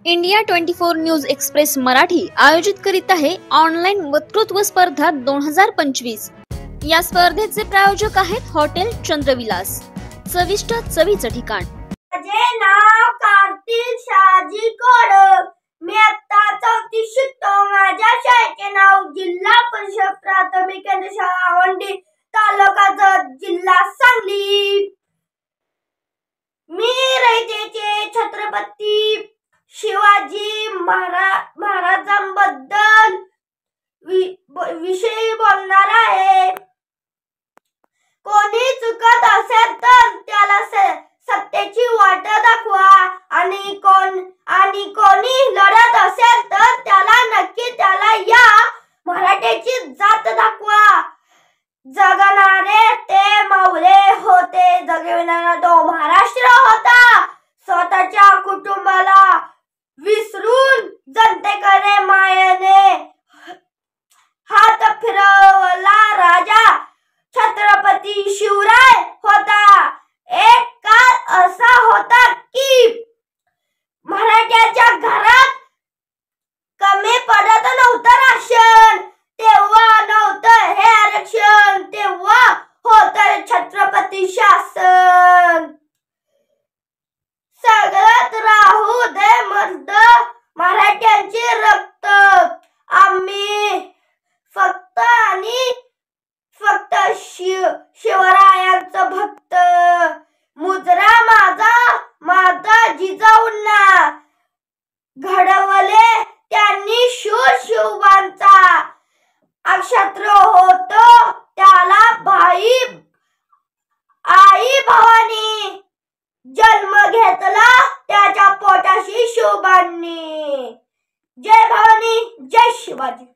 India 24 news express Marathi आयोजित करीत आहे ऑनलाईन वक्तृत्व स्पर्धा 2025। या स्पर्धेचे प्रायोजक आहेत हॉटेल चंद्रविलास, चविष्ट चवीचं ठिकाण। माझे नाव कार्तिक शाजी कोडक। मी आता 4थी शिकतो। माझ्या शाळेचे नाव जिल्हा परिषद प्राथमिक केंद्र शाळा आवंडी, तालुका जत, जिल्हा सांगली। मी रयतेचे छत्रपती शिवाजी महाराजांबद्दल विषयी बोलणार आहे। कोणी चुकत असेल तर त्याला सत्याची वाट दाखवा आणि कोणी लढत असेल तर त्याला या मराठ्याची जात दाखवा। जगणारे ते मावळे होते, जगविणारा तो महाराष्ट्र होता। स्वतःच्या कुटुंबाला विसरून जनतेकडे मायेने हात फिरवला राजा छत्रपती शिवराय होता। एक काळ असा होता की मराठ्याच्या घरात कमी पडत नव्हतं राशन, तेव्हा नव्हतं हे आरक्षण, तेव्हा होतं छत्रपती शासन। सगळ्यात राहू दे मर्द मराठ्यांचे रक्त, आम्ही फक्त शिवरायांचं भक्त। मुजरा माझा जिजाऊंना घडवले त्यांनी शूर शिवबांचा अक्षत्र होतो त्याला आई भवानी जन्म घेतला त्याच्या पोटाशी शिवबांनी। जय भवानी, जय शिवाजी।